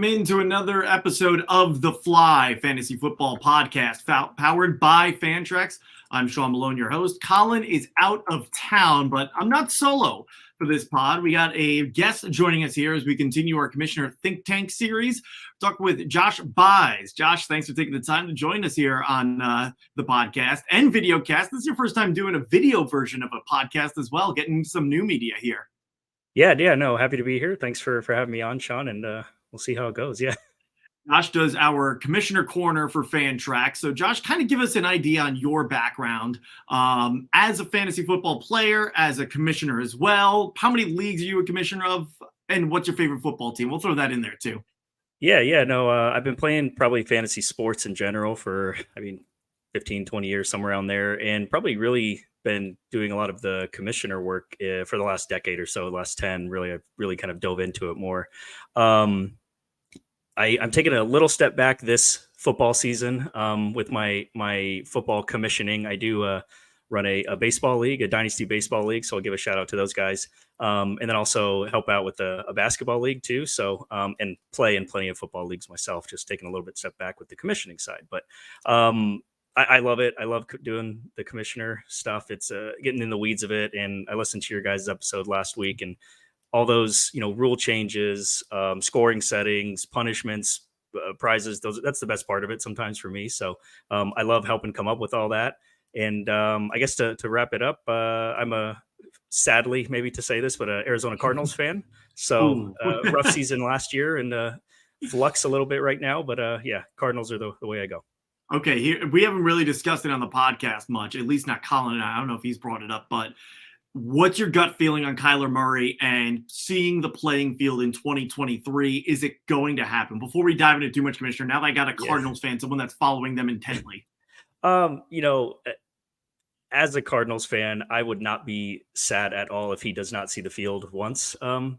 welcome into another episode of The Fly Fantasy Football Podcast, powered by Fantrax. I'm Sean Malone, your host. Colin is out of town, but I'm not solo for this pod. We got a guest joining us here as we continue our Commissioner Think Tank series. Talk with Josh Bies. Josh, thanks for taking the time to join us here on the podcast and video cast. This is your first time doing a video version of a podcast as well, getting some new media here. Yeah, no, happy to be here. Thanks for having me on, Sean, and we'll see how it goes. Yeah. Josh does our Commissioner Corner for Fantrax. So, Josh, kind of give us an idea on your background as a fantasy football player, as a commissioner as well. How many leagues are you a commissioner of, and what's your favorite football team? We'll throw that in there, too. No, I've been playing probably fantasy sports in general for, 15, 20 years, somewhere around there, and probably really been doing a lot of the commissioner work for the last decade or so, last 10, I've really kind of dove into it more. I'm taking a little step back this football season with my football commissioning. I do run a baseball league, a dynasty baseball league, so I'll give a shout out to those guys. And then also help out with a basketball league too. So and play in plenty of football leagues myself, just taking a little bit step back with the commissioning side. But I love it. I love doing the commissioner stuff. It's getting in the weeds of it. And I listened to your guys' episode last week and all those, rule changes, scoring settings, punishments, prizes. That's the best part of it sometimes for me. So I love helping come up with all that. And I guess to wrap it up, I'm sadly, maybe to say this, but an Arizona Cardinals fan. So rough season last year and flux a little bit right now. But Cardinals are the way I go. Okay, here we haven't really discussed it on the podcast much, at least not Colin and I. I don't know if he's brought it up, but what's your gut feeling on Kyler Murray and seeing the playing field in 2023? Is it going to happen? Before we dive into too much, Commissioner, now that I got a Cardinals fan, someone that's following them intently. As a Cardinals fan, I would not be sad at all if he does not see the field once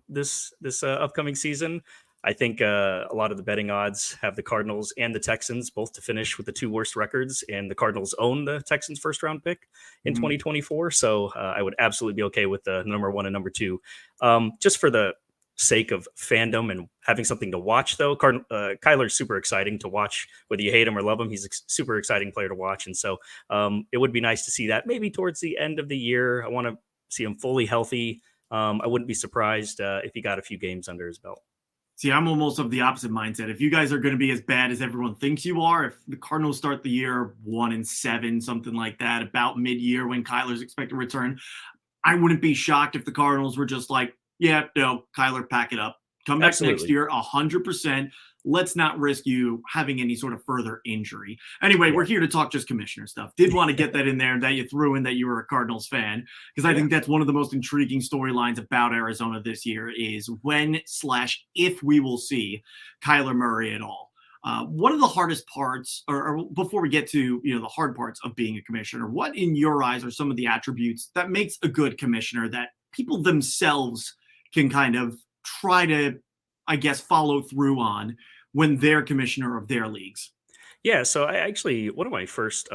this upcoming season. I think a lot of the betting odds have the Cardinals and the Texans both to finish with the two worst records, and the Cardinals own the Texans' first round pick in 2024. So I would absolutely be okay with the number one and number two. Just for the sake of fandom and having something to watch, though, Kyler's super exciting to watch, whether you hate him or love him. He's a super exciting player to watch. And so it would be nice to see that maybe towards the end of the year. I want to see him fully healthy. I wouldn't be surprised if he got a few games under his belt. See, I'm almost of the opposite mindset. If you guys are going to be as bad as everyone thinks you are, if the Cardinals start the year 1-7, something like that, about mid-year when Kyler's expected to return, I wouldn't be shocked if the Cardinals were just like, yeah, no, Kyler, pack it up. Come back next year, 100%. Let's not risk you having any sort of further injury. Anyway, we're here to talk just commissioner stuff. Did want to get that in there, that you threw in that you were a Cardinals fan, because I think that's one of the most intriguing storylines about Arizona this year is when/if we will see Kyler Murray at all. One of the hardest parts, or before we get to the hard parts of being a commissioner, what in your eyes are some of the attributes that makes a good commissioner that people themselves can kind of try to, I guess, follow through on when they're commissioner of their leagues? Yeah, so I actually one of my first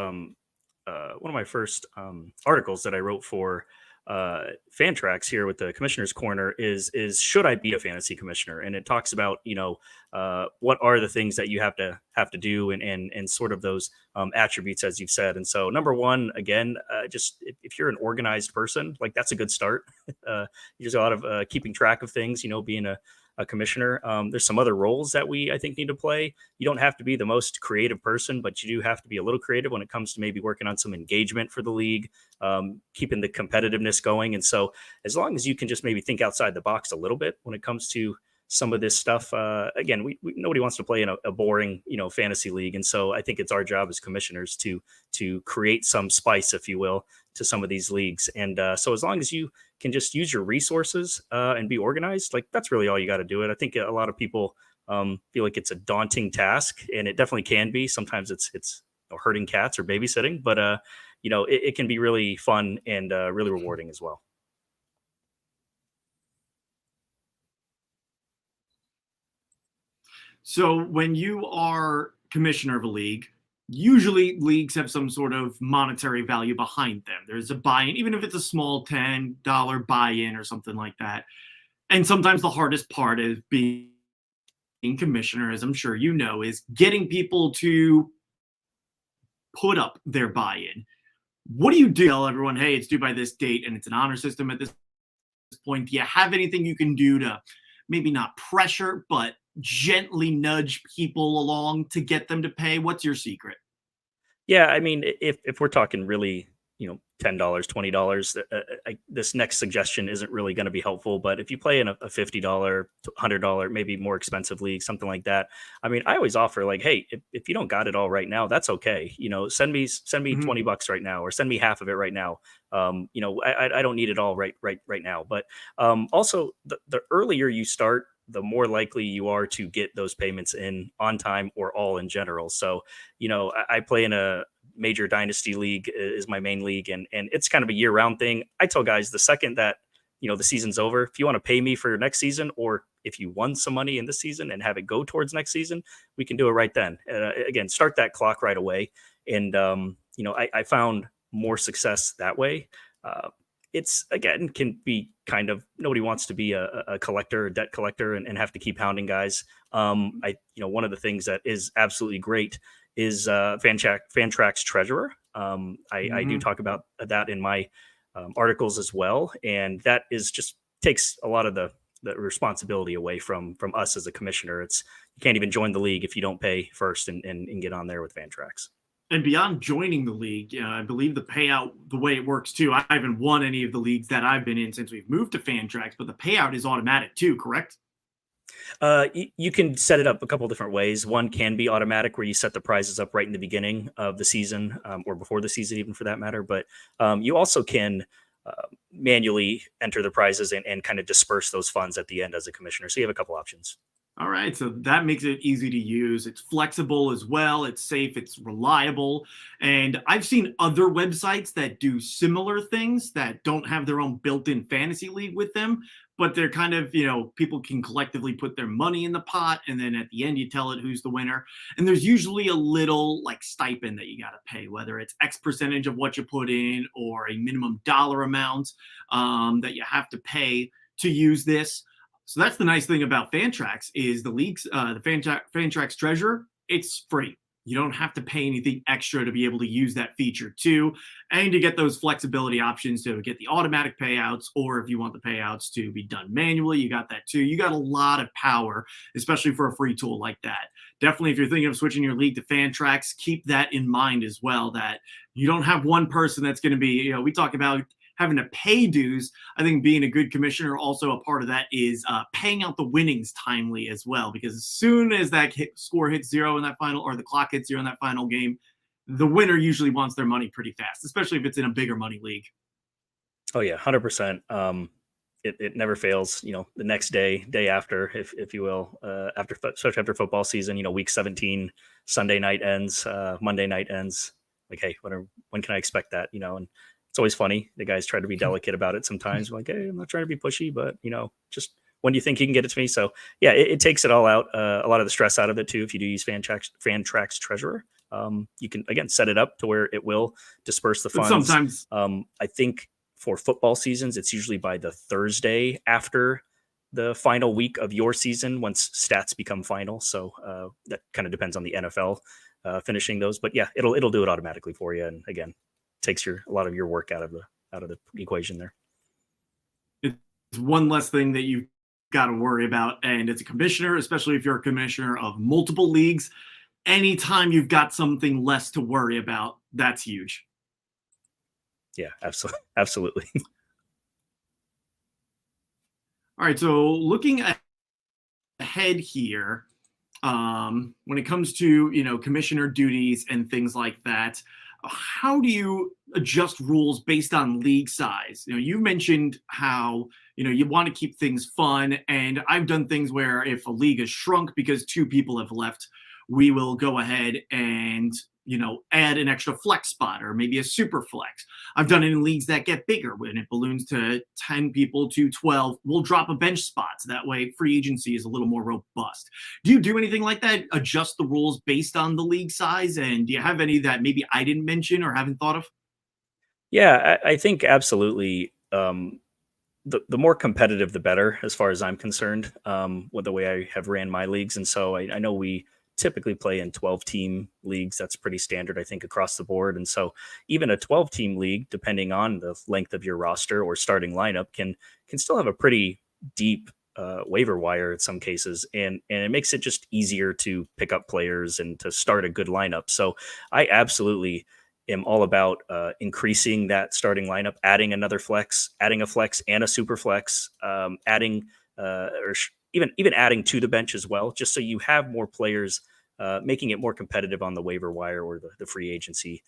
articles that I wrote for Fantrax here with the Commissioner's Corner is should I be a fantasy commissioner? And it talks about what are the things that you have to do and sort of those attributes, as you've said. And so number one, again, just if you're an organized person, like that's a good start. There's a lot of keeping track of things, being a commissioner. There's some other roles that I think need to play. You don't have to be the most creative person, but you do have to be a little creative when it comes to maybe working on some engagement for the league, keeping the competitiveness going. And so as long as you can just maybe think outside the box a little bit when it comes to some of this stuff, again, nobody wants to play in a boring, fantasy league. And so I think it's our job as commissioners to create some spice, if you will, to some of these leagues. And so as long as you can just use your resources and be organized, like that's really all you got to do it. I think a lot of people feel like it's a daunting task, and it definitely can be. Sometimes it's herding cats or babysitting, but it can be really fun and really rewarding as well. So when you are commissioner of a league, usually leagues have some sort of monetary value behind them. There's a buy-in, even if it's a small $10 buy-in or something like that. And sometimes the hardest part is being commissioner, as I'm sure you know, is getting people to put up their buy-in. What do you do? Tell everyone, hey, it's due by this date, and it's an honor system at this point. Do you have anything you can do to maybe not pressure, but gently nudge people along to get them to pay? What's your secret? Yeah, I mean, if we're talking really, $10, $20, this next suggestion isn't really going to be helpful. But if you play in a $50, $100, maybe more expensive league, something like that, I mean, I always offer like, hey, if you don't got it all right now, that's okay. Send me Mhm. $20 right now, or send me half of it right now. I don't need it all right now. But also, the earlier you start, the more likely you are to get those payments in on time or all in general. So, I play in a major dynasty league is my main league, and it's kind of a year round thing. I tell guys the second that the season's over, if you want to pay me for next season, or if you won some money in this season and have it go towards next season, we can do it right then. Again, start that clock right away, and I found more success that way. Uh, it's again can be kind of nobody wants to be a collector, a debt collector, and have to keep hounding guys. One of the things that is absolutely great is Fantrax Treasurer. I do Mhm. talk about that in my articles as well, and that is just takes a lot of the responsibility away from us as a commissioner. It's you can't even join the league if you don't pay first and get on there with Fantrax. And beyond joining the league, I believe the payout, the way it works too, I haven't won any of the leagues that I've been in since we've moved to Fantrax, but the payout is automatic too, correct? You can set it up a couple different ways. One can be automatic, where you set the prizes up right in the beginning of the season, or before the season, even for that matter. But you also can manually enter the prizes and kind of disperse those funds at the end as a commissioner. So you have a couple options. All right, so that makes it easy to use. It's flexible as well. It's safe. It's reliable. And I've seen other websites that do similar things that don't have their own built in fantasy league with them, but they're kind of, people can collectively put their money in the pot. And then at the end, you tell it who's the winner. And there's usually a little like stipend that you got to pay, whether it's X percentage of what you put in or a minimum dollar amount that you have to pay to use this. So that's the nice thing about Fantrax is the leagues, the Fantrax Treasure, it's free. You don't have to pay anything extra to be able to use that feature too, and to get those flexibility options to get the automatic payouts, or if you want the payouts to be done manually, you got that too. You got a lot of power, especially for a free tool like that. Definitely, if you're thinking of switching your league to Fantrax, keep that in mind as well. That you don't have one person that's going to be, we talk about having to pay dues. I think being a good commissioner, also a part of that is paying out the winnings timely as well. Because as soon as that score hits zero in that final, or the clock hits zero in that final game, the winner usually wants their money pretty fast, especially if it's in a bigger money league. Oh yeah, 100%. It never fails. The next day after, if you will, especially after football season. Week 17, Sunday night ends, Monday night ends. Like, hey, when can I expect that? And it's always funny. The guys try to be delicate about it sometimes. I'm like, hey, I'm not trying to be pushy, but just when do you think you can get it to me? So yeah, it takes it all out, a lot of the stress out of it too. If you do use Fantrax Treasurer, you can again set it up to where it will disperse the But funds. sometimes, I think for football seasons, it's usually by the Thursday after the final week of your season once stats become final. So that kind of depends on the NFL finishing those. But yeah, it'll do it automatically for you. And again, takes a lot of your work out of the equation there. it's one less thing that you've got to worry about. And as a commissioner, especially if you're a commissioner of multiple leagues, anytime you've got something less to worry about, that's huge. Yeah, absolutely. All right, so looking ahead here, when it comes to commissioner duties and things like that, how do you adjust rules based on league size? You mentioned how you want to keep things fun, and I've done things where if a league has shrunk because two people have left, we will go ahead and add an extra flex spot or maybe a super flex. I've done it in leagues that get bigger. When it balloons to 10 people to 12, we'll drop a bench spot. So that way free agency is a little more robust. Do you do anything like that? Adjust the rules based on the league size? And do you have any that maybe I didn't mention or haven't thought of? Yeah, I think absolutely. the more competitive, the better, as far as I'm concerned, with the way I have ran my leagues. And so I know we typically play in 12 team leagues. That's pretty standard, I think, across the board. And so even a 12 team league, depending on the length of your roster or starting lineup, can still have a pretty deep waiver wire in some cases, and it makes it just easier to pick up players and to start a good lineup. So I absolutely am all about increasing that starting lineup, adding another flex, adding a flex and a super flex, adding even adding to the bench as well, just so you have more players, making it more competitive on the waiver wire or the free agency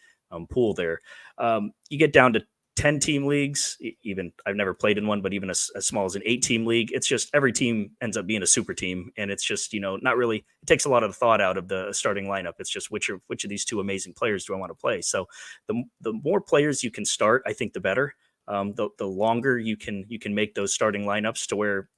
pool there. You get down to 10 team leagues, even I've never played in one, but even as small as an 8 team league, it's just every team ends up being a super team. And it's just, not really, it takes a lot of the thought out of the starting lineup. It's just which of these two amazing players do I want to play? So the more players you can start, I think the better. The longer you can make those starting lineups to where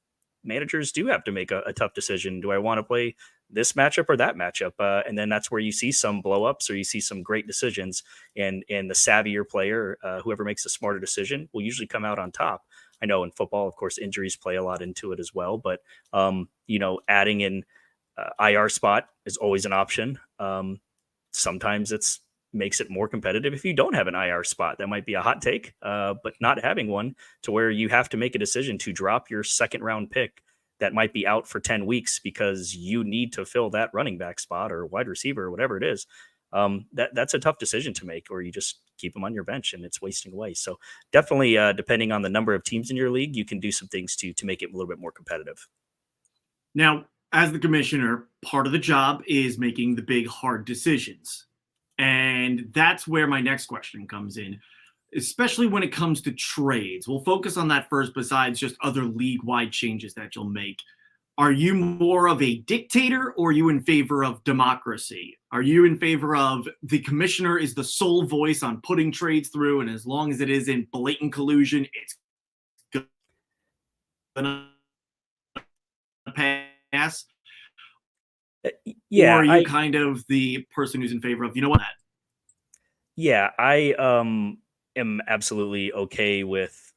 managers do have to make a tough decision. Do I want to play this matchup or that matchup? And then that's where you see some blow ups or you see some great decisions. And the savvier player, whoever makes a smarter decision, will usually come out on top. I know in football, of course, injuries play a lot into it as well. But, adding in IR spot is always an option. Sometimes it's makes it more competitive if you don't have an IR spot. That might be a hot take, but not having one to where you have to make a decision to drop your second round pick that might be out for 10 weeks because you need to fill that running back spot or wide receiver or whatever it is. That's a tough decision to make, or you just keep them on your bench and it's wasting away. So definitely, depending on the number of teams in your league, you can do some things to make it a little bit more competitive. Now, as the commissioner, part of the job is making the big, hard decisions. And that's where my next question comes in, especially when it comes to trades. We'll focus on that first, besides just other league-wide changes that you'll make. Are you more of a dictator, or are you in favor of democracy? Are you in favor of the commissioner is the sole voice on putting trades through, and as long as it isn't blatant collusion, it's going to pass? Yeah, or are you kind of the person who's in favor of, what? Yeah, I am absolutely okay with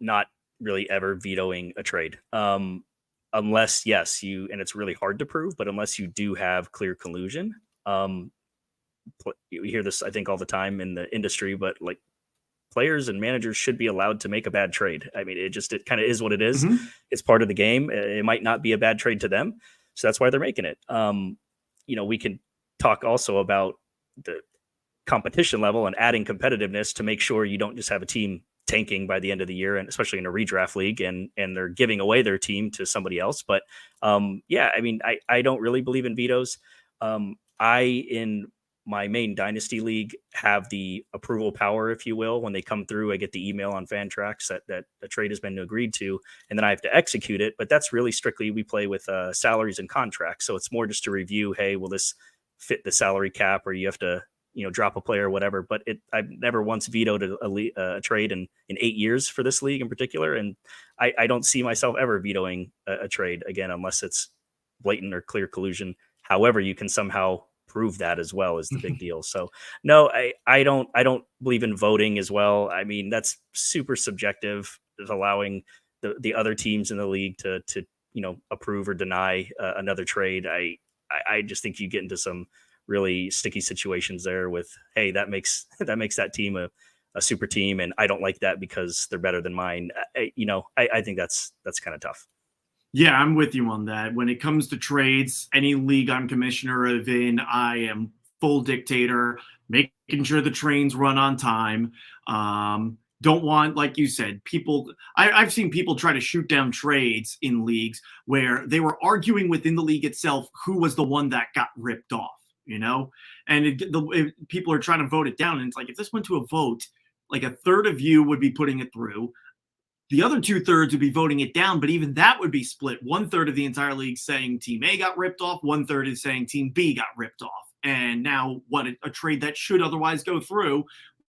not really ever vetoing a trade. Unless, yes, and it's really hard to prove, but unless you do have clear collusion. You hear this, I think, all the time in the industry, but like players and managers should be allowed to make a bad trade. I mean, it kind of is what it is. Mm-hmm. It's part of the game. It might not be a bad trade to them. So that's why they're making it. We can talk also about the competition level and adding competitiveness to make sure you don't just have a team tanking by the end of the year, and especially in a redraft league, and they're giving away their team to somebody else. But I don't really believe in vetoes. In my main dynasty league have the approval power, if you will. When they come through, I get the email on Fantrax that the trade has been agreed to, and then I have to execute it. But that's really strictly, we play with salaries and contracts. So it's more just to review, hey, will this fit the salary cap, or you have to, drop a player or whatever. But I've never once vetoed a trade in 8 years for this league in particular. And I don't see myself ever vetoing a trade again, unless it's blatant or clear collusion. However, you can somehow prove that as well is the big deal. So no, I don't believe in voting as well. I mean, that's super subjective, is allowing the other teams in the league to approve or deny another trade. I just think you get into some really sticky situations there with, hey, that makes that team a super team, and I don't like that because they're better than mine. I think that's kind of tough. Yeah, I'm with you on that. When it comes to trades, any league I'm commissioner of in, I am full dictator, making sure the trains run on time. Don't want, like you said, people. I've seen people try to shoot down trades in leagues where they were arguing within the league itself who was the one that got ripped off, and people are trying to vote it down. And it's like, if this went to a vote, like a third of you would be putting it through. The other 2/3 would be voting it down, but even that would be split. 1/3 of the entire league saying Team A got ripped off, 1/3 is saying Team B got ripped off. And now a trade that should otherwise go through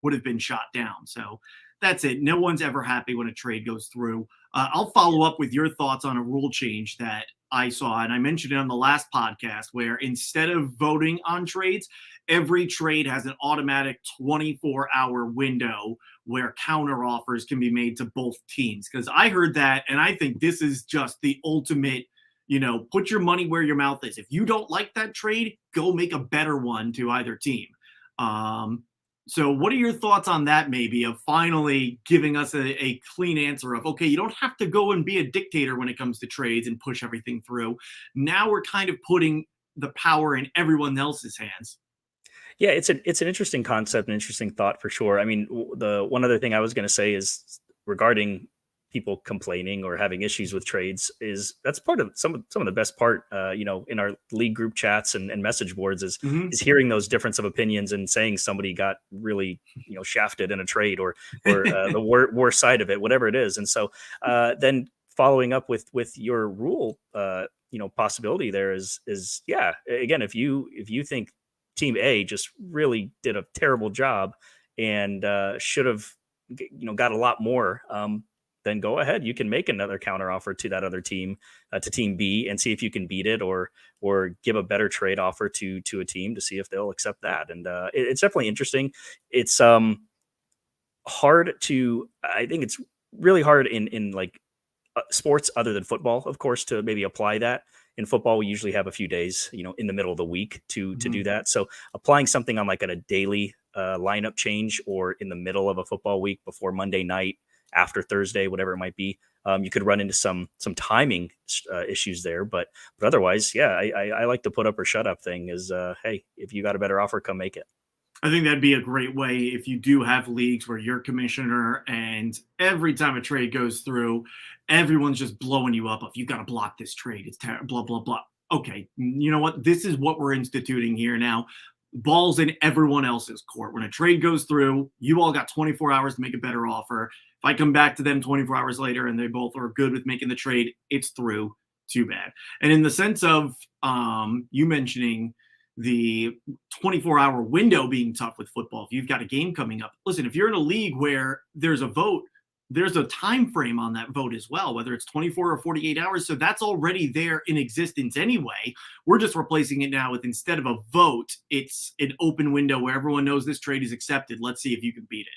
would have been shot down. So that's it. No one's ever happy when a trade goes through. I'll follow up with your thoughts on a rule change that I saw, and I mentioned it on the last podcast, where instead of voting on trades, every trade has an automatic 24-hour window where counter offers can be made to both teams. Because I heard that, and I think this is just the ultimate, put your money where your mouth is. If you don't like that trade, go make a better one to either team. So what are your thoughts on that, maybe, of finally giving us a clean answer of, okay, you don't have to go and be a dictator when it comes to trades and push everything through. Now we're kind of putting the power in everyone else's hands. Yeah, it's an interesting concept, an interesting thought for sure. I mean, the one other thing I was going to say is regarding people complaining or having issues with trades is that's part of some of the best part, in our league group chats and message boards Mhm. is hearing those difference of opinions and saying somebody got really shafted in a trade or the worst side of it, whatever it is. And so then following up with your rule, possibility there is yeah. Again, if you think Team A just really did a terrible job and should have got a lot more, then go ahead. You can make another counter offer to that other team, to Team B, and see if you can beat it, or give a better trade offer to a team to see if they'll accept that. And it's definitely interesting. It's hard to. I think it's really hard in like sports other than football, of course, to maybe apply that. In football, we usually have a few days, in the middle of the week to do Mhm. that. So applying something on like a daily lineup change or in the middle of a football week before Monday night, after Thursday, whatever it might be, you could run into some timing issues there. But otherwise, yeah, I like the put up or shut up thing. Is hey, if you got a better offer, come make it. I think that'd be a great way if you do have leagues where you're commissioner and every time a trade goes through, everyone's just blowing you up. If you got to block this trade, it's terrible, blah, blah, blah. Okay, you know what? This is what we're instituting here now. Balls in everyone else's court. When a trade goes through, you all got 24 hours to make a better offer. If I come back to them 24 hours later and they both are good with making the trade, it's through. Too bad. And in the sense of you mentioning the 24-hour window being tough with football, if you've got a game coming up, listen, if you're in a league where there's a vote, there's a time frame on that vote as well, whether it's 24 or 48 hours. So that's already there in existence anyway. We're just replacing it now with, instead of a vote, it's an open window where everyone knows this trade is accepted. Let's see if you can beat it.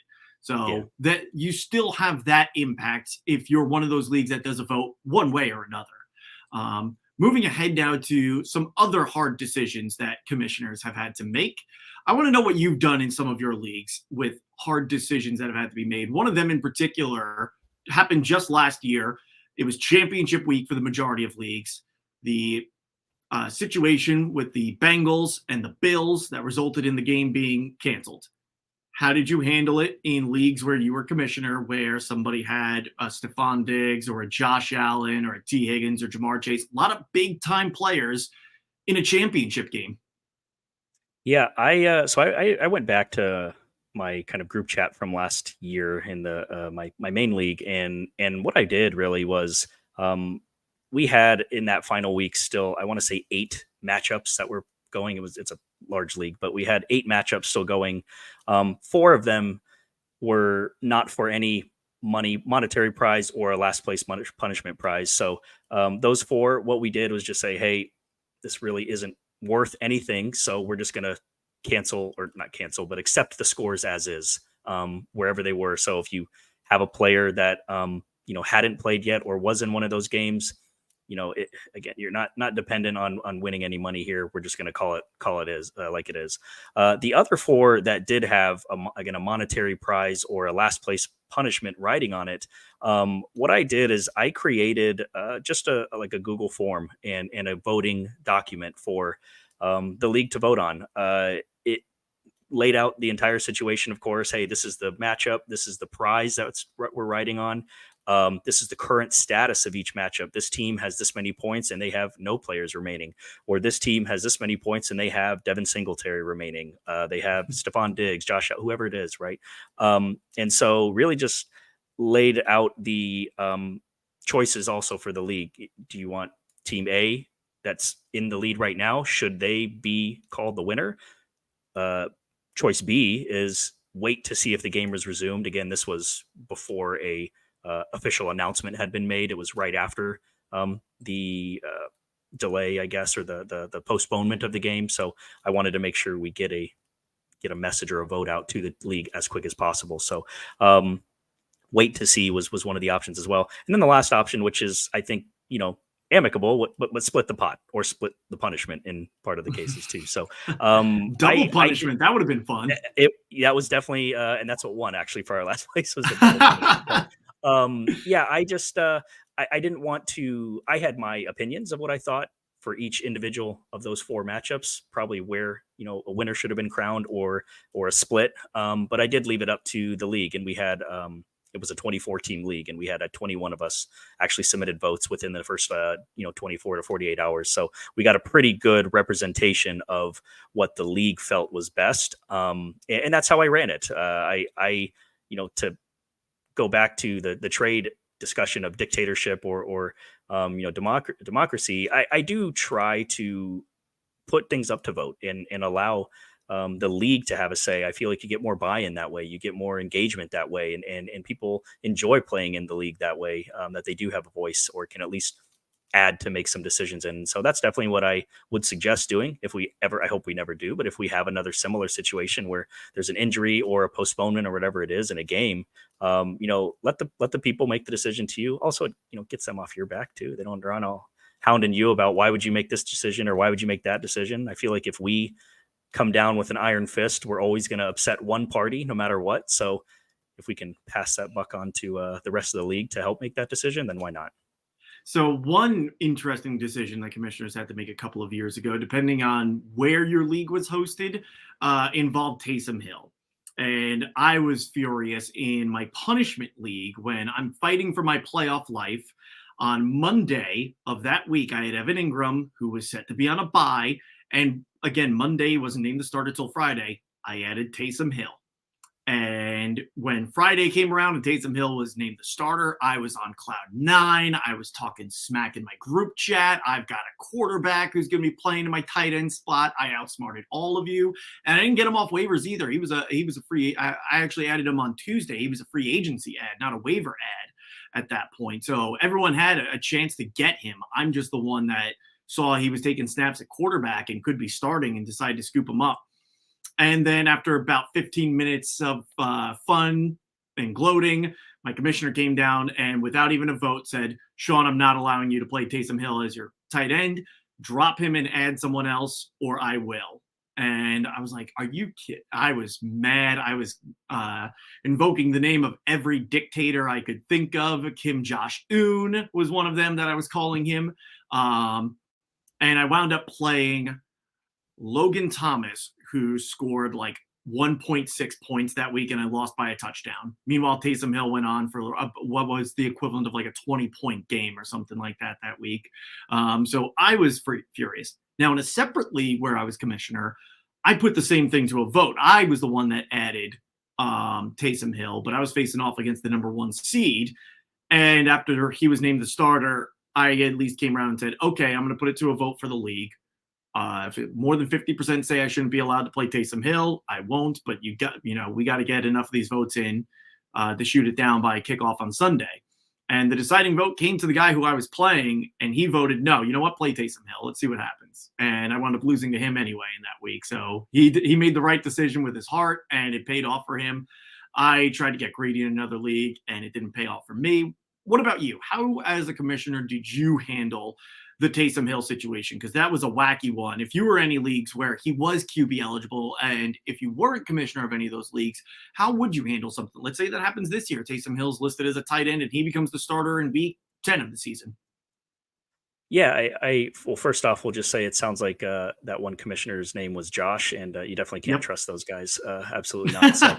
Yeah. So that you still have that impact if you're one of those leagues that does a vote one way or another. Moving ahead now to some other hard decisions that commissioners have had to make. I want to know what you've done in some of your leagues with hard decisions that have had to be made. One of them in particular happened just last year. It was championship week for the majority of leagues. The situation with the Bengals and the Bills that resulted in the game being canceled. How did you handle it in leagues where you were commissioner, where somebody had a Stephon Diggs or a Josh Allen or a T. Higgins or Jamar Chase, a lot of big time players in a championship game? Yeah, I went back to my kind of group chat from last year in the my main league, and what I did really was we had in that final week still, I want to say, 8 matchups that were going. It's a large league, but we had 8 matchups still going. 4 of them were not for any monetary prize or a last place punishment prize. So those 4, what we did was just say, hey, this really isn't worth anything, so we're just going to cancel, or not cancel, but accept the scores as is, wherever they were. So if you have a player that hadn't played yet or was in one of those games, again, you're not dependent on winning any money here. We're just going to call it is like it is. The other 4 that did have again a monetary prize or a last place punishment riding on it, what I did is I created just a Google form and a voting document for the league to vote on. It laid out the entire situation. Of course, hey, this is the matchup, this is the prize that's what we're riding on. This is the current status of each matchup. This team has this many points and they have no players remaining, or this team has this many points and they have Devin Singletary remaining. They have Stephon Diggs, Josh, whoever it is, right? And so really just laid out the choices also for the league. Do you want Team A that's in the lead right now? Should they be called the winner? Choice B is wait to see if the game was resumed. Again, this was before a official announcement had been made. It was right after the delay, I guess, or the postponement of the game. So I wanted to make sure we get a message or a vote out to the league as quick as possible. So wait to see was one of the options as well. And then the last option, which is, I think, amicable, but split the pot or split the punishment in part of the cases too. So Double punishment, that would have been fun. That was definitely, and that's what won actually for our last place, was the double punishment. But, yeah, I just I didn't want to. I had my opinions of what I thought for each individual of those four matchups, probably where a winner should have been crowned or a split. But I did leave it up to the league, and we had it was a 24 team league, and we had 21 of us actually submitted votes within the first 24 to 48 hours. So we got a pretty good representation of what the league felt was best, and that's how I ran it. I to go back to the trade discussion of dictatorship or democracy, I do try to put things up to vote and allow the league to have a say. I feel like you get more buy-in that way. You get more engagement that way. And people enjoy playing in the league that way, that they do have a voice or can at least add to make some decisions. And so that's definitely what I would suggest doing if we ever, I hope we never do, but if we have another similar situation where there's an injury or a postponement or whatever it is in a game, let the people make the decision to you. Also, it gets them off your back too. They don't run all hounding you about why would you make this decision or why would you make that decision. I feel like if we come down with an iron fist, we're always going to upset one party no matter what. So if we can pass that buck on to the rest of the league to help make that decision, then why not? So one interesting decision that commissioners had to make a couple of years ago, depending on where your league was hosted, involved Taysom Hill. And I was furious in my punishment league when I'm fighting for my playoff life. On Monday of that week, I had Evan Ingram, who was set to be on a bye. And again, Monday wasn't named the starter till Friday. I added Taysom Hill. And when Friday came around and Taysom Hill was named the starter, I was on cloud nine. I was talking smack in my group chat. I've got a quarterback who's going to be playing in my tight end spot. I outsmarted all of you, and I didn't get him off waivers either. He was a free. I actually added him on Tuesday. He was a free agency ad, not a waiver ad at that point. So everyone had a chance to get him. I'm just the one that saw he was taking snaps at quarterback and could be starting and decided to scoop him up. And then after about 15 minutes of fun and gloating, my commissioner came down and without even a vote said, Sean, I'm not allowing you to play Taysom Hill as your tight end. Drop him and add someone else or I will. And I was like, are you kidding? I was mad. I was invoking the name of every dictator I could think of. Kim Josh-un was one of them that I was calling him. And I wound up playing Logan Thomas, who scored like 1.6 points that week, and I lost by a touchdown. Meanwhile, Taysom Hill went on for what was the equivalent of like a 20-point game or something like that week. So I was furious. Now, in a separate league where I was commissioner, I put the same thing to a vote. I was the one that added Taysom Hill, but I was facing off against the number one seed. And after he was named the starter, I at least came around and said, okay, I'm going to put it to a vote for the league. If more than 50% say I shouldn't be allowed to play Taysom Hill, I won't. But we got to get enough of these votes in to shoot it down by kickoff on Sunday. And the deciding vote came to the guy who I was playing, and he voted no. You know what? Play Taysom Hill. Let's see what happens. And I wound up losing to him anyway in that week. So he made the right decision with his heart, and it paid off for him. I tried to get greedy in another league, and it didn't pay off for me. What about you? How, as a commissioner, did you handle the Taysom Hill situation? Because that was a wacky one. If you were any leagues where he was QB eligible, and if you weren't commissioner of any of those leagues, how would you handle something? Let's say that happens this year. Taysom Hill's listed as a tight end, and he becomes the starter in week 10 of the season. Yeah, well, first off, we'll just say it sounds like that one commissioner's name was Josh, and you definitely can't trust those guys. Absolutely not. So,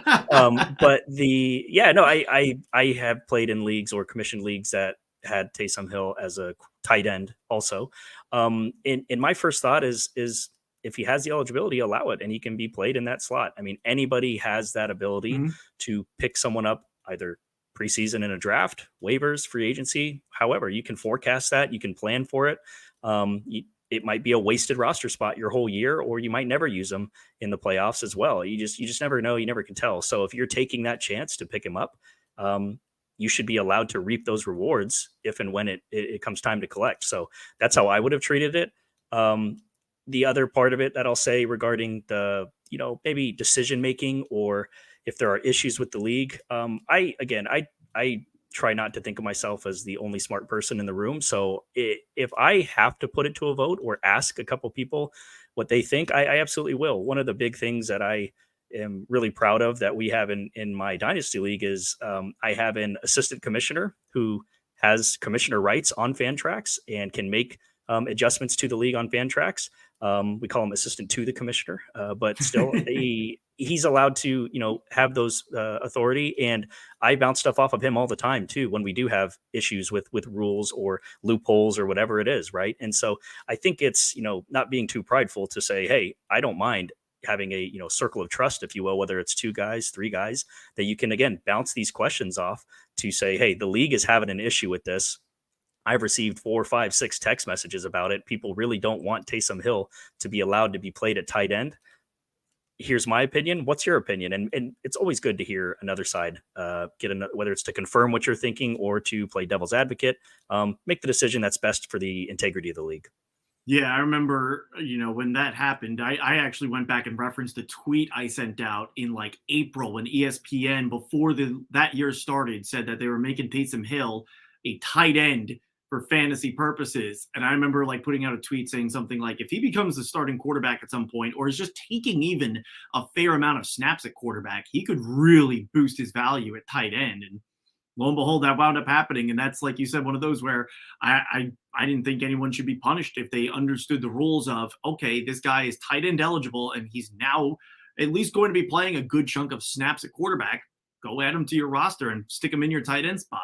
but I have played in leagues or commissioned leagues that had Taysom Hill as a tight end also. In my first thought is if he has the eligibility, allow it, and he can be played in that slot. I mean, anybody has that ability to pick someone up either preseason in a draft, waivers, free agency. However, you can forecast that, you can plan for it. It might be a wasted roster spot your whole year, or you might never use them in the playoffs as well. You just never know. You never can tell. So if you're taking that chance to pick him up, you should be allowed to reap those rewards if and when it comes time to collect. So that's how I would have treated it. Um, the other part of it that I'll say regarding the, maybe decision making, or if there are issues with the league, I try not to think of myself as the only smart person in the room. So if I have to put it to a vote or ask a couple people what they think, I absolutely will. One of the big things that I am really proud of that we have in my dynasty league is I have an assistant commissioner who has commissioner rights on Fantrax and can make adjustments to the league on Fantrax. We call him assistant to the commissioner, but still he's allowed to, have those authority. And I bounce stuff off of him all the time too, when we do have issues with rules or loopholes or whatever it is. Right. And so I think it's, not being too prideful to say, hey, I don't mind having a, circle of trust, if you will, whether it's two guys, three guys, that you can, again, bounce these questions off to say, hey, the league is having an issue with this. I've received 4, 5, 6 text messages about it. People really don't want Taysom Hill to be allowed to be played at tight end. Here's my opinion. What's your opinion? And it's always good to hear another side, whether it's to confirm what you're thinking or to play devil's advocate. Make the decision that's best for the integrity of the league. Yeah, I remember, when that happened, I actually went back and referenced a tweet I sent out in like April when ESPN, before that year started, said that they were making Taysom Hill a tight end for fantasy purposes. And I remember like putting out a tweet saying something like, if he becomes the starting quarterback at some point, or is just taking even a fair amount of snaps at quarterback, he could really boost his value at tight end. And lo and behold, that wound up happening. And that's, like you said, one of those where I didn't think anyone should be punished if they understood the rules of, okay, this guy is tight end eligible and he's now at least going to be playing a good chunk of snaps at quarterback. Go add him to your roster and stick him in your tight end spot.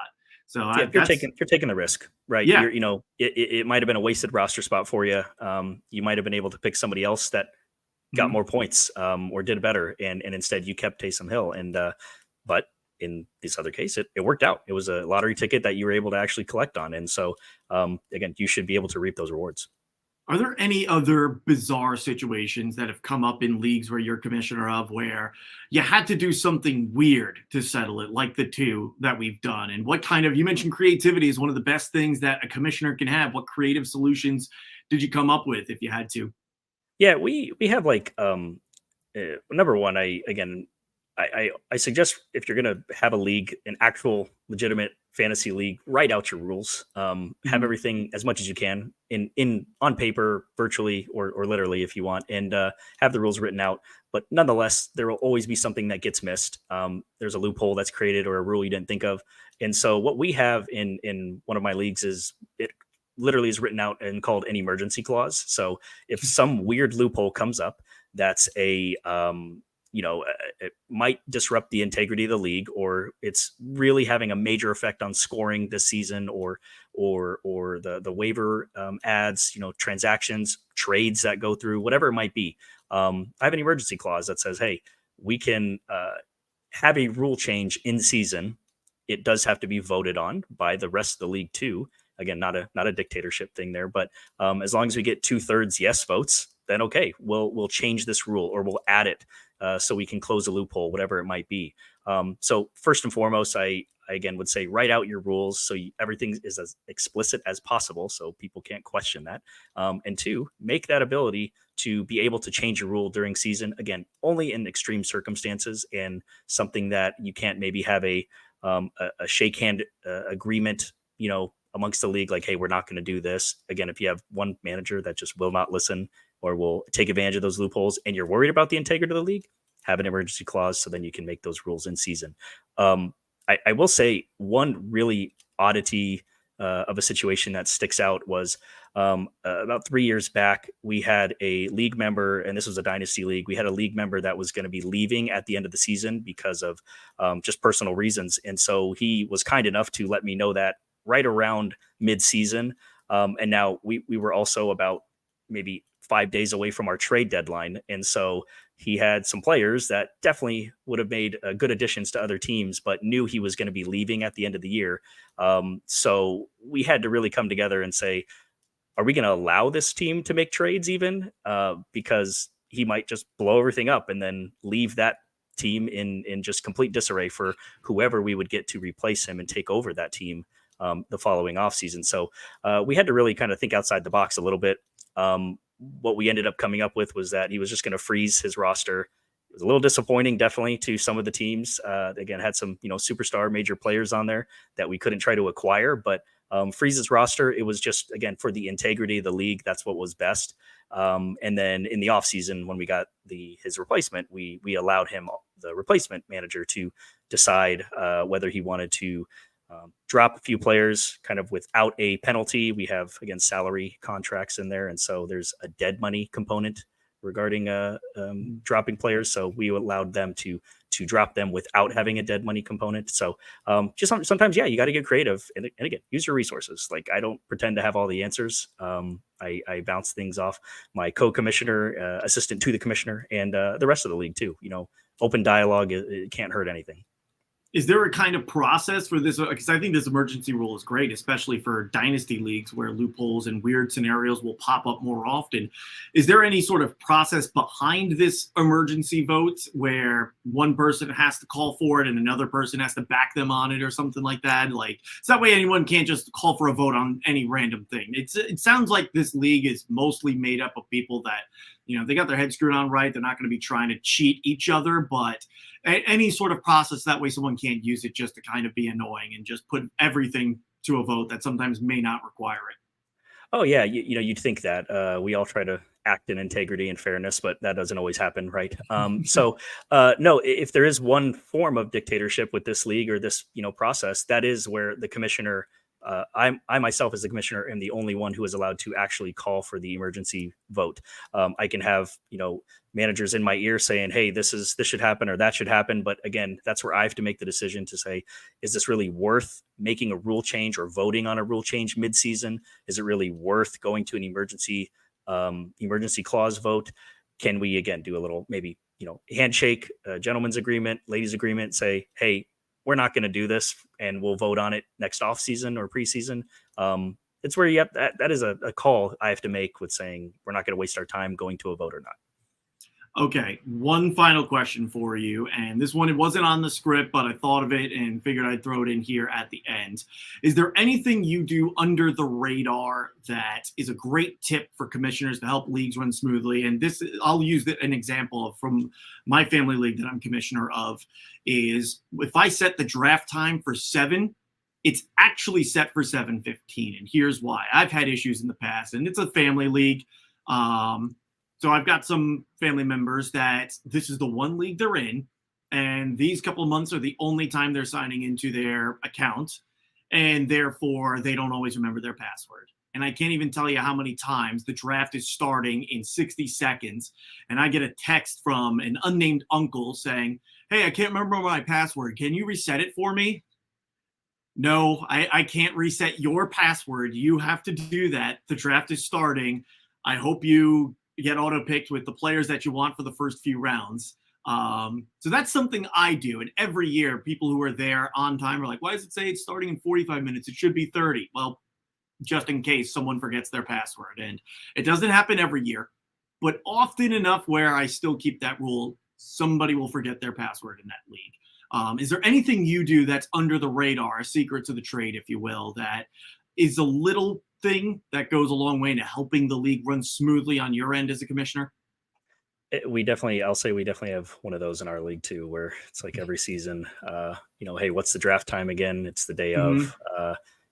So yeah, you're taking the risk, right? Yeah. It might have been a wasted roster spot for you. You might have been able to pick somebody else that got more points or did better, and instead you kept Taysom Hill. And but in this other case, it worked out. It was a lottery ticket that you were able to actually collect on, and so again, you should be able to reap those rewards. Are there any other bizarre situations that have come up in leagues where you're commissioner of, where you had to do something weird to settle it, like the two that we've done? And what kind of, you mentioned creativity is one of the best things that a commissioner can have. What creative solutions did you come up with if you had to? Yeah, we have like number one, I suggest, if you're going to have a league, an actual legitimate fantasy league, write out your rules. Have everything as much as you can in on paper, virtually or literally if you want, and have the rules written out. But nonetheless, there will always be something that gets missed. There's a loophole that's created or a rule you didn't think of. And so what we have in one of my leagues is, it literally is written out and called an emergency clause. So if some weird loophole comes up, that's it might disrupt the integrity of the league, or it's really having a major effect on scoring this season, or the waiver ads, transactions, trades that go through, whatever it might be. I have an emergency clause that says, hey, we can have a rule change in season. It does have to be voted on by the rest of the league too. Again, not a dictatorship thing there, but as long as we get 2/3 yes votes, then okay, we'll change this rule, or we'll add it so we can close a loophole, whatever it might be. So first and foremost, I again would say, write out your rules so everything is as explicit as possible, so people can't question that. And two, make that ability to be able to change a rule during season, again, only in extreme circumstances, and something that you can't maybe have a shake hand agreement, amongst the league, like, hey, we're not going to do this. Again, if you have one manager that just will not listen or will take advantage of those loopholes, and you're worried about the integrity of the league, have an emergency clause so then you can make those rules in season. I will say one really oddity of a situation that sticks out was about 3 years back, we had a league member, and this was a dynasty league. We had a league member that was going to be leaving at the end of the season because of just personal reasons. And so he was kind enough to let me know that right around mid-season. And now we were also about maybe 5 days away from our trade deadline. And so he had some players that definitely would have made good additions to other teams, but knew he was going to be leaving at the end of the year. So we had to really come together and say, are we going to allow this team to make trades even? Because he might just blow everything up and then leave that team in just complete disarray for whoever we would get to replace him and take over that team the following offseason. So we had to really kind of think outside the box a little bit. What we ended up coming up with was that he was just going to freeze his roster. It was a little disappointing, definitely, to some of the teams. Again, had some superstar major players on there that we couldn't try to acquire, but freeze his roster. It was just, again, for the integrity of the league. That's what was best. And then in the offseason, when we got his replacement, we allowed him, the replacement manager, to decide whether he wanted to drop a few players kind of without a penalty. We have, again, salary contracts in there. And so there's a dead money component regarding dropping players. So we allowed them to drop them without having a dead money component. So just sometimes, yeah, you got to get creative. And again, use your resources. Like, I don't pretend to have all the answers. I bounce things off my co-commissioner, assistant to the commissioner, and the rest of the league too. Open dialogue, it can't hurt anything. Is there a kind of process for this? Because I think this emergency rule is great, especially for dynasty leagues where loopholes and weird scenarios will pop up more often. Is there any sort of process behind this emergency vote where one person has to call for it and another person has to back them on it or something like that? Like, so that way anyone can't just call for a vote on any random thing. It sounds like this league is mostly made up of people that, they got their head screwed on right. They're not going to be trying to cheat each other, but any sort of process that way someone can't use it just to kind of be annoying and just put everything to a vote that sometimes may not require it. Oh yeah, you'd think that we all try to act in integrity and fairness, but that doesn't always happen, right? So no, if there is one form of dictatorship with this league or this process, that is where the commissioner. I myself, as the commissioner, am the only one who is allowed to actually call for the emergency vote. I can have managers in my ear saying, "Hey, this should happen or that should happen." But again, that's where I have to make the decision to say, is this really worth making a rule change or voting on a rule change mid-season? Is it really worth going to an emergency clause vote? Can we again do a little maybe handshake, gentleman's agreement, ladies agreement? Say, hey, we're not going to do this and we'll vote on it next off season or preseason. It's where you have that is a call I have to make with saying we're not going to waste our time going to a vote or not. Okay, one final question for you. And this one, it wasn't on the script, but I thought of it and figured I'd throw it in here at the end. Is there anything you do under the radar that is a great tip for commissioners to help leagues run smoothly? And this, I'll use an example from my family league that I'm commissioner of, is if I set the draft time for 7, it's actually set for 7:15. And here's why. I've had issues in the past, and it's a family league. So I've got some family members that this is the one league they're in, and these couple of months are the only time they're signing into their account, and therefore they don't always remember their password. And I can't even tell you how many times the draft is starting in 60 seconds, and I get a text from an unnamed uncle saying, "Hey, I can't remember my password. Can you reset it for me?" No, I can't reset your password. You have to do that. The draft is starting. I hope you get auto-picked with the players that you want for the first few rounds. So that's something I do. And every year, people who are there on time are like, why does it say it's starting in 45 minutes? It should be 30. Well, just in case someone forgets their password. And it doesn't happen every year, but often enough where I still keep that rule, somebody will forget their password in that league. Is there anything you do that's under the radar, a secret to the trade, if you will, that is a little thing that goes a long way into helping the league run smoothly on your end as a commissioner? I'll say we definitely have one of those in our league too, where it's like every season, hey, what's the draft time again? It's the day of.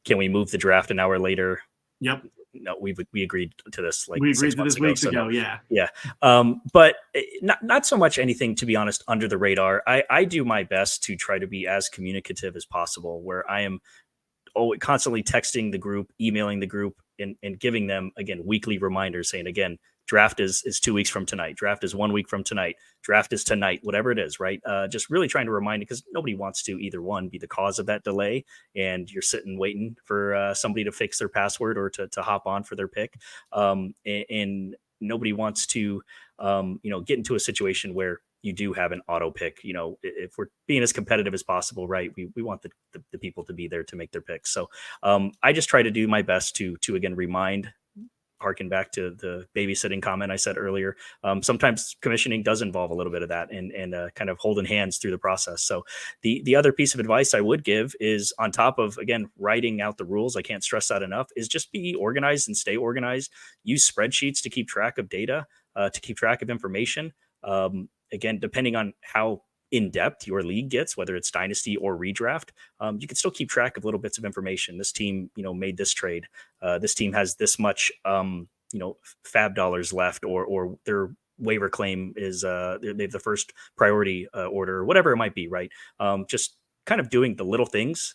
Can we move the draft an hour later? Yep. No, we agreed to this like we 6 agreed to this months weeks ago. No. Yeah. But not so much anything, to be honest, under the radar. I do my best to try to be as communicative as possible, where I am constantly texting the group, emailing the group, and giving them, again, weekly reminders saying, again, draft is 2 weeks from tonight. Draft is 1 week from tonight. Draft is tonight, whatever it is, right? Just really trying to remind it, because nobody wants to either one, be the cause of that delay and you're sitting waiting for somebody to fix their password or to hop on for their pick. And nobody wants to, get into a situation where you do have an auto pick. If we're being as competitive as possible, right, we want the people to be there to make their picks. So I just try to do my best to again, remind harken back to the babysitting comment I said earlier. Sometimes commissioning does involve a little bit of that and kind of holding hands through the process. So the other piece of advice I would give is, on top of, again, writing out the rules, I can't stress that enough, is just be organized and stay organized. Use spreadsheets to keep track of data, to keep track of information. Again, depending on how in depth your league gets, whether it's dynasty or redraft, you can still keep track of little bits of information. This team, made this trade. This team has this much, fab dollars left, or their waiver claim is they have the first priority order, or whatever it might be, right? Just kind of doing the little things,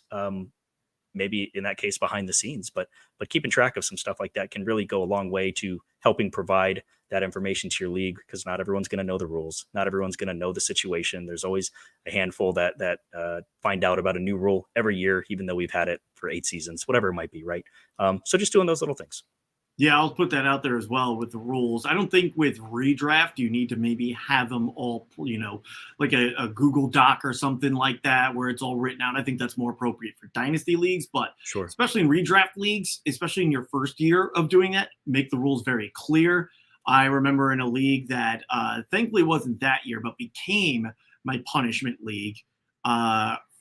maybe in that case behind the scenes, but keeping track of some stuff like that can really go a long way to helping provide that information to your league, because not everyone's going to know the rules. Not everyone's going to know the situation. There's always a handful that find out about a new rule every year, even though we've had it for 8 seasons, whatever it might be, right? So just doing those little things. Yeah, I'll put that out there as well with the rules. I don't think with redraft you need to maybe have them all, like a Google Doc or something like that where it's all written out. I think that's more appropriate for dynasty leagues, but Sure. especially in redraft leagues, especially in your first year of doing that, make the rules very clear. I remember in a league that thankfully wasn't that year, but became my punishment league,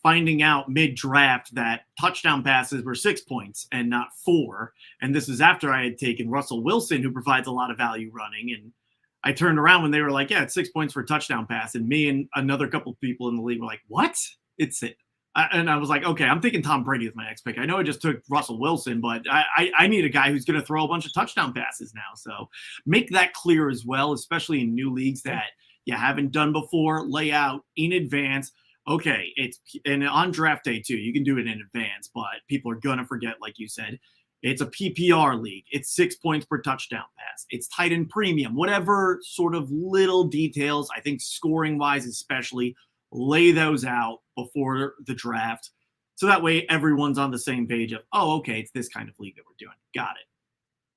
finding out mid-draft that touchdown passes were 6 points and not 4. And this is after I had taken Russell Wilson, who provides a lot of value running. And I turned around when they were like, yeah, it's 6 points for a touchdown pass. And me and another couple of people in the league were like, what? It's it. And I was like, okay, I'm thinking Tom Brady is my next pick. I know I just took Russell Wilson, but I need a guy who's going to throw a bunch of touchdown passes now. So make that clear as well, especially in new leagues that you haven't done before. Lay out in advance. Okay, and on draft day too, you can do it in advance, but people are going to forget, like you said. It's a PPR league. It's 6 points per touchdown pass. It's tight end premium, whatever sort of little details, I think scoring wise especially, lay those out before the draft. So that way everyone's on the same page of, oh, okay, it's this kind of league that we're doing. Got it.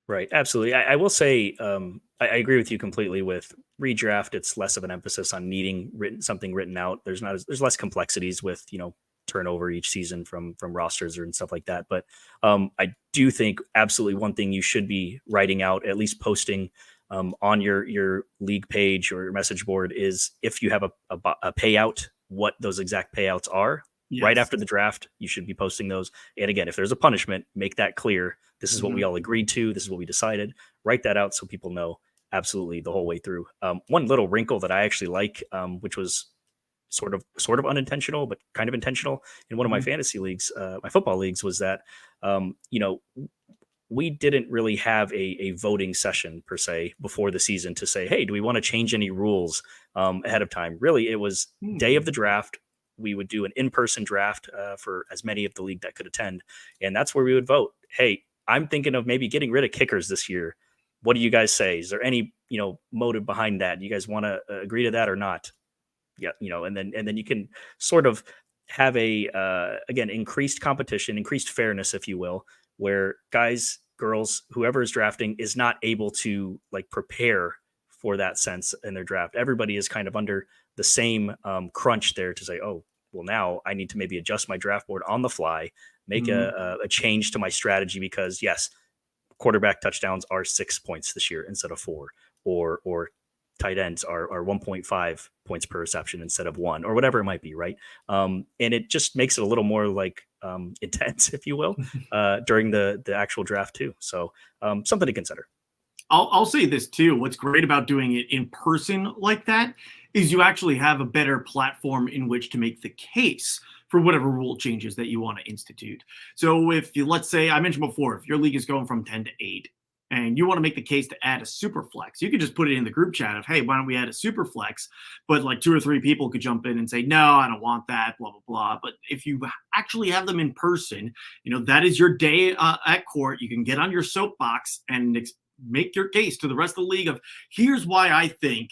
Right. Absolutely. I will say, I agree with you completely with redraft. It's less of an emphasis on needing something written out. There's less complexities with, turnover each season from rosters and stuff like that. But I do think absolutely one thing you should be writing out, at least posting on your league page or your message board, is if you have a payout, what those exact payouts are. Yes. Right after the draft, you should be posting those. And again, if there's a punishment, make that clear. This is what we all agreed to. This is what we decided. Write that out so people know absolutely the whole way through. One little wrinkle that I actually like, which was sort of unintentional, but kind of intentional in one of my fantasy leagues, my football leagues, was that, we didn't really have a voting session per se before the season to say, hey, do we want to change any rules ahead of time? Really, it was day of the draft. We would do an in-person draft for as many of the league that could attend. And that's where we would vote. Hey, I'm thinking of maybe getting rid of kickers this year. What do you guys say? Is there any, motive behind that? Do you guys want to agree to that or not? Yeah. And then you can sort of have again, increased competition, increased fairness, if you will, where guys, girls, whoever is drafting is not able to prepare for that sense in their draft. Everybody is kind of under the same crunch there to say, oh, well, now I need to maybe adjust my draft board on the fly, make a change to my strategy because, yes, quarterback touchdowns are 6 points this year instead of 4, or tight ends are 1.5 points per reception instead of 1, or whatever it might be, right? And it just makes it a little more intense, if you will, during the actual draft too. So something to consider. I'll say this too. What's great about doing it in person like that is you actually have a better platform in which to make the case for whatever rule changes that you want to institute. So if let's say, I mentioned before, if your league is going from 10 to 8 and you want to make the case to add a super flex, you could just put it in the group chat of, hey, why don't we add a super flex? But 2 or 3 people could jump in and say, no, I don't want that, blah, blah, blah. But if you actually have them in person, that is your day at court. You can get on your soapbox and make your case to the rest of the league of, here's why I think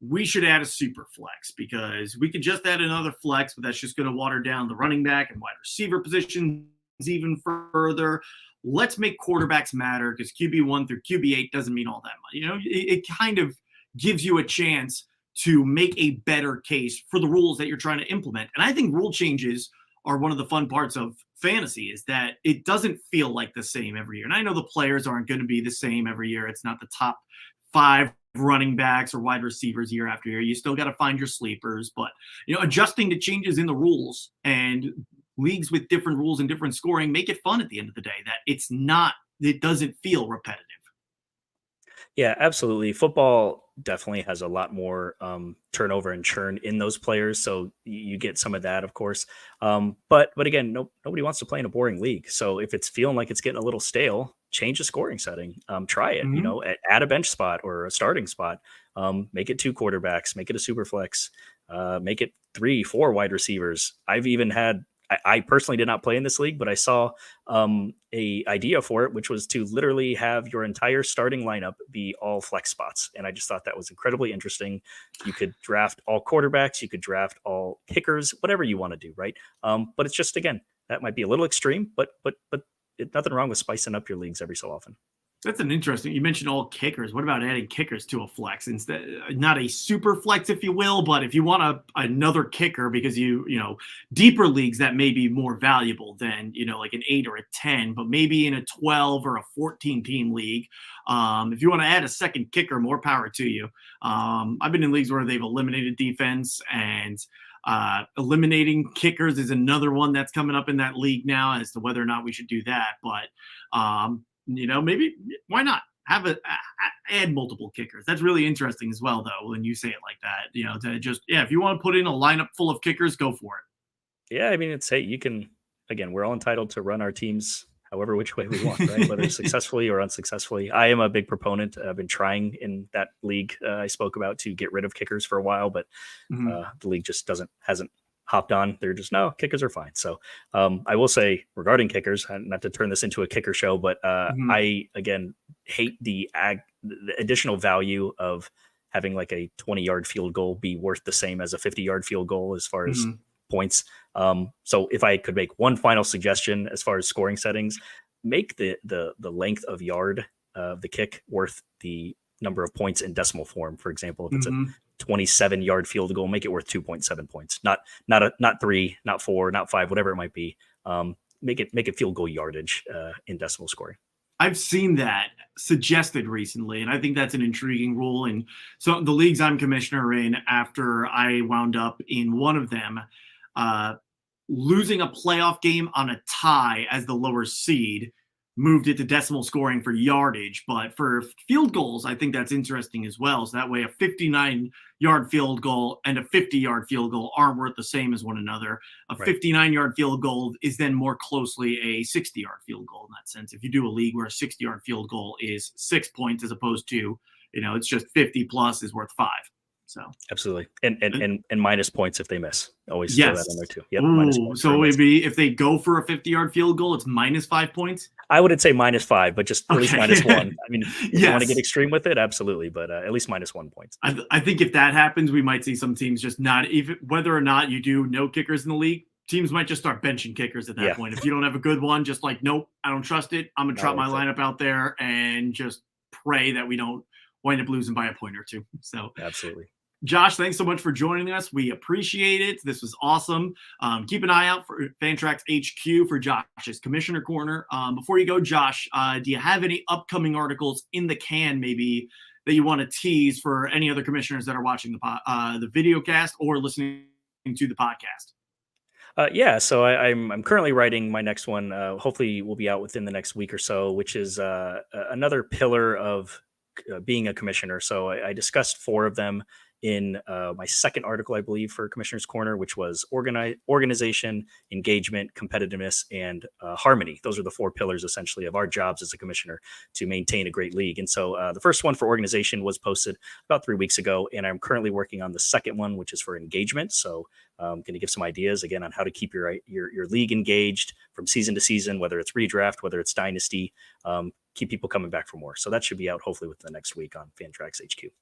we should add a super flex, because we could just add another flex, but that's just going to water down the running back and wide receiver positions even further. Let's make quarterbacks matter, because QB1 through QB8 doesn't mean all that much. It kind of gives you a chance to make a better case for the rules that you're trying to implement. And I think rule changes are one of the fun parts of fantasy, is that it doesn't feel like the same every year. And I know the players aren't going to be the same every year. It's not the top 5 running backs or wide receivers year after year. You still got to find your sleepers, but adjusting to changes in the rules and leagues with different rules and different scoring make it fun at the end of the day, that it doesn't feel repetitive. Yeah, absolutely. Football definitely has a lot more turnover and churn in those players, so you get some of that, of course. But again, nobody wants to play in a boring league. So if it's feeling like it's getting a little stale, change the scoring setting. Try it. Mm-hmm. Add a bench spot or a starting spot. Make it 2 quarterbacks. Make it a super flex. Make it 3, 4 wide receivers. I've even had. I personally did not play in this league, but I saw a idea for it, which was to literally have your entire starting lineup be all flex spots. And I just thought that was incredibly interesting. You could draft all quarterbacks, you could draft all kickers, whatever you want to do, right? But it's just, again, that might be a little extreme, but nothing wrong with spicing up your leagues every so often. That's an interesting. You mentioned all kickers. What about adding kickers to a flex instead? Not a super flex, if you will, but if you want another kicker, because deeper leagues that may be more valuable than like an 8 or a 10, but maybe in a 12 or a 14 team league, if you want to add a second kicker, more power to you. I've been in leagues where they've eliminated defense, and eliminating kickers is another one that's coming up in that league now as to whether or not we should do that. But maybe why not add multiple kickers? That's really interesting as well, though, when you say it like that. To just if you want to put in a lineup full of kickers, go for it. Yeah, I mean, you can, again, we're all entitled to run our teams however which way we want, right? Whether successfully or unsuccessfully. I am a big proponent. I've been trying in that league I spoke about to get rid of kickers for a while, but the league just hasn't hopped on. They're just, no, kickers are fine. So I will say, regarding kickers, not to turn this into a kicker show, but I, again, hate the additional value of having like a 20-yard field goal be worth the same as a 50-yard field goal as far as points. So if I could make one final suggestion as far as scoring settings, make the length of yard of the kick worth the number of points in decimal form. For example, if it's a 27-yard field goal, make it worth 2.7 points, not 3, not 4, not 5, whatever it might be. Make it field goal yardage in decimal scoring. I've seen that suggested recently, and I think that's an intriguing rule. And so the leagues I'm commissioner in, after I wound up in one of them, losing a playoff game on a tie as the lower seed, moved it to decimal scoring for yardage. But for field goals, I think that's interesting as well. So that way a 59-yard field goal and a 50-yard field goal aren't worth the same as one another. A 59-yard field goal is then more closely a 60-yard field goal in that sense. If you do a league where a 60-yard field goal is 6 points as opposed to, it's just 50 plus is worth 5. So absolutely, and minus points if they miss. Always throw that in there too. Yep. Ooh, so it'd be, if they go for a 50-yard field goal, it's minus 5 popoints. I wouldn't say minus 5, but just at least minus 1. I mean, if you want to get extreme with it, absolutely, but at least minus 1 point. I think if that happens, we might see some teams just not, even whether or not you do no kickers in the league, teams might just start benching kickers at that point. If you don't have a good one, just like, nope, I don't trust it. I'm gonna trot my lineup out there and just pray that we don't wind up losing by a point or two. So absolutely. Josh, thanks so much for joining us. We appreciate it. This was awesome. Keep an eye out for Fantrax HQ for Josh's Commissioner Corner. Before you go, Josh, do you have any upcoming articles in the can maybe that you want to tease for any other commissioners that are watching the video cast or listening to the podcast? So I'm currently writing my next one. Hopefully will be out within the next week or so, which is another pillar of being a commissioner. So I discussed 4 of them in my second article, I believe, for Commissioner's Corner, which was organization, engagement, competitiveness, and harmony. Those are the 4 pillars, essentially, of our jobs as a commissioner to maintain a great league. And so the first one for organization was posted about 3 weeks ago, and I'm currently working on the second one, which is for engagement. So I'm going to give some ideas, again, on how to keep your league engaged from season to season, whether it's redraft, whether it's dynasty, keep people coming back for more. So that should be out hopefully within the next week on Fantrax HQ.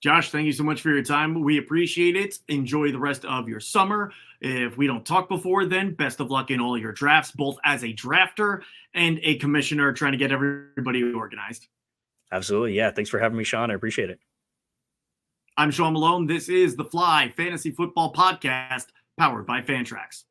Josh, thank you so much for your time. We appreciate it. Enjoy the rest of your summer. If we don't talk before then, best of luck in all your drafts, both as a drafter and a commissioner trying to get everybody organized. Absolutely. Yeah. Thanks for having me, Sean. I appreciate it. I'm Sean Malone. This is the Fly Fantasy Football Podcast, powered by Fantrax.